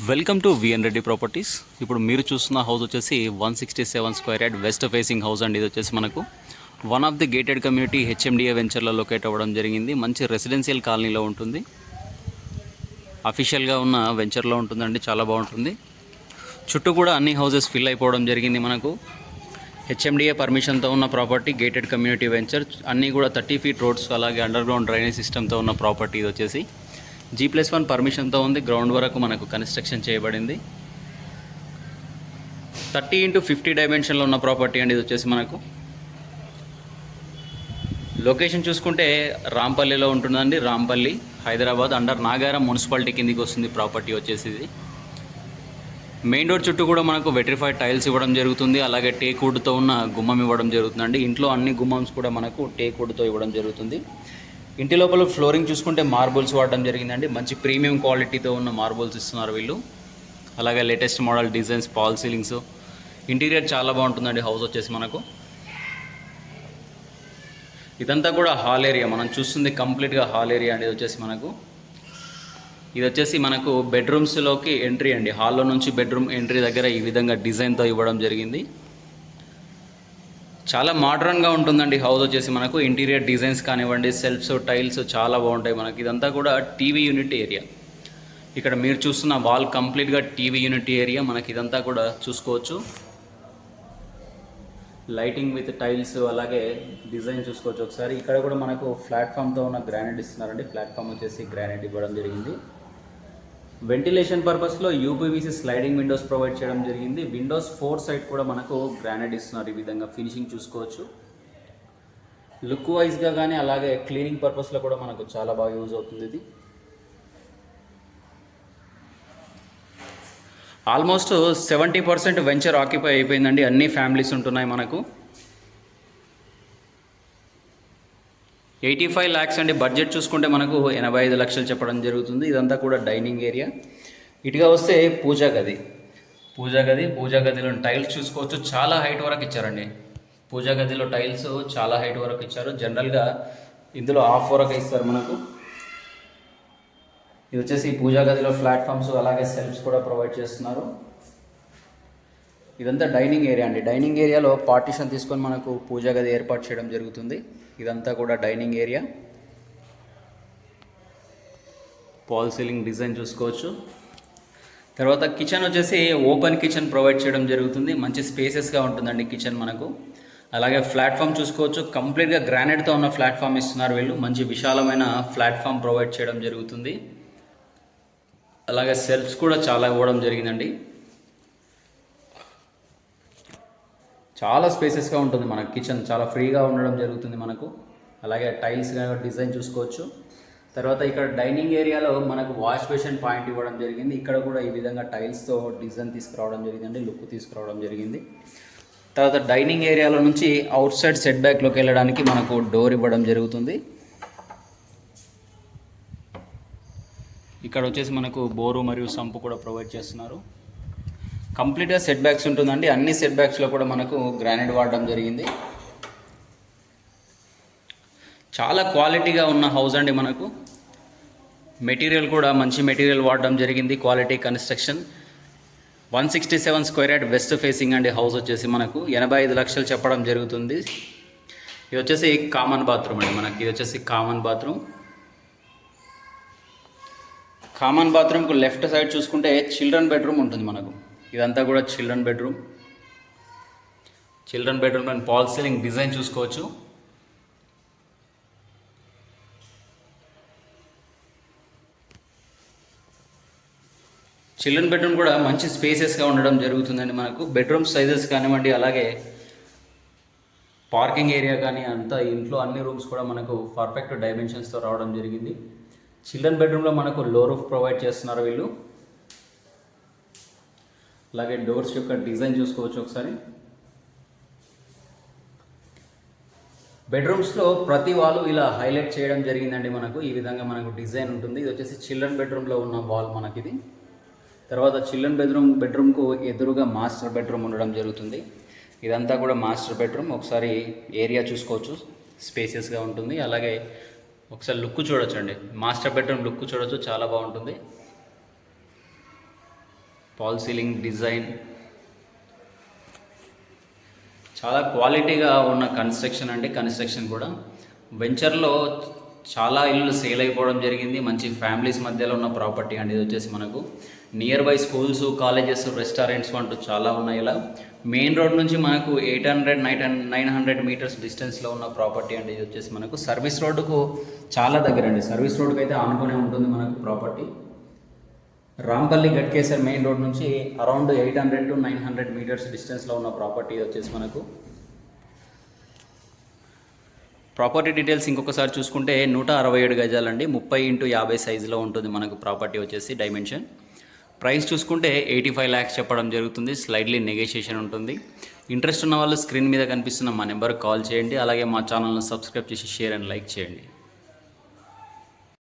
Welcome to VN Reddy properties. ఇప్పుడు మీరు చూస్తున్న హౌస్ వచ్చేసి 167 square yard west facing house అండి. ఇది వచ్చేసి మనకు one of the gated community HMDA వెంచర్లో లొకేట్ అవ్వడం జరిగింది. మంచి రెసిడెన్షియల్ కాలనీలో ఉంటుంది. అఫీషియల్గా ఉన్న వెంచర్లో ఉంటుందండి. చాలా బాగుంటుంది. చుట్టూ కూడా అన్ని హౌసెస్ ఫిల్ అయిపోవడం జరిగింది. మనకు హెచ్ఎండిఏ పర్మిషన్తో ఉన్న ప్రాపర్టీ, గేటెడ్ కమ్యూనిటీ వెంచర్. అన్నీ కూడా 30 ఫీట్ రోడ్స్, అలాగే అండర్ గ్రౌండ్ డ్రైనేజ్ సిస్టమ్తో ఉన్న ప్రాపర్టీ. ఇది వచ్చేసి G+1 పర్మిషన్తో ఉంది. గ్రౌండ్ వరకు మనకు కన్స్ట్రక్షన్ చేయబడింది. 30x50 డైమెన్షన్లో ఉన్న ప్రాపర్టీ అండి. ఇది వచ్చేసి మనకు లొకేషన్ చూసుకుంటే రాంపల్లిలో ఉంటుందండి. రాంపల్లి, హైదరాబాద్, అండర్ నాగారం మున్సిపాలిటీ కిందికి వస్తుంది ప్రాపర్టీ వచ్చేసి. ఇది మెయిన్ రోడ్ చుట్టూ కూడా మనకు వెట్రిఫైడ్ టైల్స్ ఇవ్వడం జరుగుతుంది. అలాగే టేక్ వుడ్తో ఉన్న గుమ్మం ఇవ్వడం జరుగుతుందండి. ఇంట్లో అన్ని గుమ్మమ్స్ కూడా మనకు టేక్ వుడ్తో ఇవ్వడం జరుగుతుంది. ఇంటి లోపల ఫ్లోరింగ్ చూసుకుంటే మార్బుల్స్ వాడడం జరిగిందండి. మంచి ప్రీమియం క్వాలిటీతో ఉన్న మార్బుల్స్ ఇస్తున్నారు వీళ్ళు. అలాగే latest model designs, fall ceilings. Interior చాలా బాగుంటుందండి హౌస్ వచ్చేసి మనకు. ఇదంతా కూడా హాల్ ఏరియా. మనం చూస్తుంది కంప్లీట్గా హాల్ ఏరియా అండి. ఇది వచ్చేసి మనకు బెడ్రూమ్స్లోకి ఎంట్రీ అండి. హాల్లో నుంచి బెడ్రూమ్ ఎంట్రీ దగ్గర ఈ విధంగా డిజైన్తో ఇవ్వడం జరిగింది. చాలా మోడర్న్గా ఉంటుందండి హౌస్ వచ్చేసి మనకు. ఇంటీరియర్ డిజైన్స్ కానివ్వండి, సెల్ఫ్స్, టైల్స్ చాలా బాగుంటాయి మనకి. ఇదంతా కూడా టీవీ యూనిట్ ఏరియా. ఇక్కడ మీరు చూస్తున్న వాల్ కంప్లీట్గా టీవీ యూనిట్ ఏరియా. మనకి ఇదంతా కూడా చూసుకోవచ్చు. లైటింగ్ విత్ టైల్స్, అలాగే డిజైన్ చూసుకోవచ్చు ఒకసారి. ఇక్కడ కూడా మనకు ప్లాట్ఫామ్తో ఉన్న గ్రానైట్ ఇస్తున్నారండి. ప్లాట్ఫామ్ వచ్చేసి గ్రానైట్ ఇవ్వడం జరిగింది. వెంటిలేషన్ పర్పస్లో యూపీవీసీ స్లైడింగ్ విండోస్ ప్రొవైడ్ చేయడం జరిగింది. విండోస్ 4 సైడ్ కూడా మనకు గ్రానైట్ ఇస్తున్నారు. ఈ విధంగా ఫినిషింగ్ చూసుకోవచ్చు. లుక్ వైజ్గా కానీ అలాగే క్లీనింగ్ పర్పస్లో కూడా మనకు చాలా బాగా యూజ్ అవుతుంది. ఇది ఆల్మోస్ట్ 70% వెంచర్ ఆక్యుపై అయిపోయిందండి. అన్ని ఫ్యామిలీస్ ఉంటున్నాయి మనకు. 85 lakhs అండి బడ్జెట్. చూసుకుంటే మనకు 85 లక్షలు చెప్పడం జరుగుతుంది. ఇదంతా కూడా డైనింగ్ ఏరియా. ఇటుగా వస్తే పూజా గదిలో టైల్స్ చూసుకోవచ్చు. చాలా హైట్ వరకు ఇచ్చారండి. పూజా గదిలో టైల్స్ చాలా హైట్ వరకు ఇచ్చారు. జనరల్గా ఇందులో హాఫ్ వరకు ఇస్తారు మనకు. ఇది వచ్చేసి పూజా గదిలో ప్లాట్ఫామ్స్, అలాగే సెల్ఫ్స్ కూడా ప్రొవైడ్ చేస్తున్నారు. ఇదంతా డైనింగ్ ఏరియా అండి. డైనింగ్ ఏరియాలో పార్టీషన్ తీసుకొని మనకు పూజా గది ఏర్పాటు చేయడం జరుగుతుంది. ఇదంతా కూడా dining area. Fall ceiling design చూసుకోవచ్చు. తర్వాత కిచెన్ వచ్చేసి ఓపెన్ కిచెన్ ప్రొవైడ్ చేయడం జరుగుతుంది. మంచి స్పేసెస్గా ఉంటుందండి కిచెన్ మనకు. అలాగే ప్లాట్ఫామ్ చూసుకోవచ్చు. కంప్లీట్గా గ్రానైట్తో ఉన్న ప్లాట్ఫామ్ ఇస్తున్నారు వీళ్ళు. మంచి విశాలమైన ప్లాట్ఫామ్ ప్రొవైడ్ చేయడం జరుగుతుంది. అలాగే సెల్ఫ్స్ కూడా చాలా ఇవ్వడం జరిగిందండి. చాలా స్పేసెస్గా ఉంటుంది మన కిచెన్. చాలా ఫ్రీగా ఉండడం జరుగుతుంది మనకు. అలాగే టైల్స్ డిజైన్ చూసుకోవచ్చు. తర్వాత ఇక్కడ డైనింగ్ ఏరియాలో మనకు వాష్ బేసిన్ పాయింట్ ఇవ్వడం జరిగింది. ఇక్కడ కూడా ఈ విధంగా టైల్స్తో డిజైన్ తీసుకురావడం జరిగిందండి, లుక్ తీసుకురావడం జరిగింది. తర్వాత డైనింగ్ ఏరియాలో నుంచి అవుట్ సైడ్ సెట్ బ్యాక్లోకి వెళ్ళడానికి మనకు డోర్ ఇవ్వడం జరుగుతుంది. ఇక్కడ వచ్చేసి మనకు బోరు మరియు సంపు కూడా ప్రొవైడ్ చేస్తున్నారు. కంప్లీట్గా సెట్ బ్యాక్స్ ఉంటుందండి. అన్ని సెట్ బ్యాక్స్లో కూడా మనకు గ్రానైట్ వాడడం జరిగింది. చాలా క్వాలిటీగా ఉన్న హౌస్ అండి మనకు. మెటీరియల్ కూడా మంచి మెటీరియల్ వాడడం జరిగింది. Quality construction. 167 square yard west facing అండి హౌస్ వచ్చేసి మనకు. 85 లక్షలు చెప్పడం జరుగుతుంది. ఇది వచ్చేసి కామన్ బాత్రూమ్ అండి మనకి. ఇది వచ్చేసి కామన్ బాత్రూమ్కు లెఫ్ట్ సైడ్ చూసుకుంటే చిల్డ్రన్ బెడ్రూమ్ ఉంటుంది మనకు. ఇదంతా కూడా children bedroom and fall ceiling design చూసుకోవచ్చు. చిల్డ్రన్ బెడ్రూమ్ కూడా మంచి స్పేసెస్గా ఉండడం జరుగుతుందండి మనకు. బెడ్రూమ్ సైజెస్ కానివ్వండి, అలాగే పార్కింగ్ ఏరియా కానీ అంతా ఇంట్లో అన్ని రూమ్స్ కూడా మనకు పర్ఫెక్ట్ డైమెన్షన్స్తో రావడం జరిగింది. చిల్డ్రన్ బెడ్రూమ్లో మనకు లో రూఫ్ ప్రొవైడ్ చేస్తున్నారు వీళ్ళు. అలాగే డోర్స్ యొక్క డిజైన్ చూసుకోవచ్చు ఒకసారి. బెడ్రూమ్స్లో ప్రతి వాల్ ఇలా హైలైట్ చేయడం జరిగిందండి మనకు. ఈ విధంగా మనకు డిజైన్ ఉంటుంది. ఇది వచ్చేసి చిల్డ్రన్ బెడ్రూమ్లో ఉన్న వాల్ మనకిది. తర్వాత చిల్డ్రన్ బెడ్రూమ్కు ఎదురుగా మాస్టర్ బెడ్రూమ్ ఉండడం జరుగుతుంది. ఇదంతా కూడా మాస్టర్ బెడ్రూమ్. ఒకసారి ఏరియా చూసుకోవచ్చు, స్పేసియస్గా ఉంటుంది. అలాగే ఒకసారి లుక్ చూడొచ్చండి, మాస్టర్ బెడ్రూమ్ లుక్ చూడొచ్చు, చాలా బాగుంటుంది. ఫాల్ సీలింగ్ డిజైన్ చాలా క్వాలిటీగా ఉన్న కన్స్ట్రక్షన్ అండి. కన్స్ట్రక్షన్ కూడా వెంచర్లో చాలా ఇల్లు సేల్ అయిపోవడం జరిగింది. మంచి ఫ్యామిలీస్ మధ్యలో ఉన్న ప్రాపర్టీ అండి. ఇది వచ్చేసి మనకు near by schools, colleges, restaurants అంటూ చాలా ఉన్నాయి. ఇలా మెయిన్ రోడ్ నుంచి మనకు 900 మీటర్స్ డిస్టెన్స్లో ఉన్న ప్రాపర్టీ అండి. ఇది వచ్చేసి మనకు సర్వీస్ రోడ్డుకు చాలా దగ్గర అండి. సర్వీస్ రోడ్డుకు అయితే ఆనుకునే ఉంటుంది మనకు property. Rampalli Ghatkesar main road నుంచి అరౌండ్ 800 to 900 మీటర్స్ డిస్టెన్స్లో ఉన్న ప్రాపర్టీ వచ్చేసి మనకు. ప్రాపర్టీ డీటెయిల్స్ ఇంకొకసారి చూసుకుంటే 167 గజాలండి. 30x50 సైజులో ఉంటుంది మనకు ప్రాపర్టీ వచ్చేసి డైమెన్షన్. ప్రైస్ చూసుకుంటే 85 lakhs చెప్పడం జరుగుతుంది. స్లైడ్లీ నెగోషియేషన్ ఉంటుంది. ఇంట్రెస్ట్ ఉన్న వాళ్ళు స్క్రీన్ మీద కనిపిస్తున్న మా నెంబర్కి కాల్ చేయండి. అలాగే మా ఛానల్ను సబ్స్క్రైబ్ చేసి షేర్ అండ్ లైక్ చేయండి.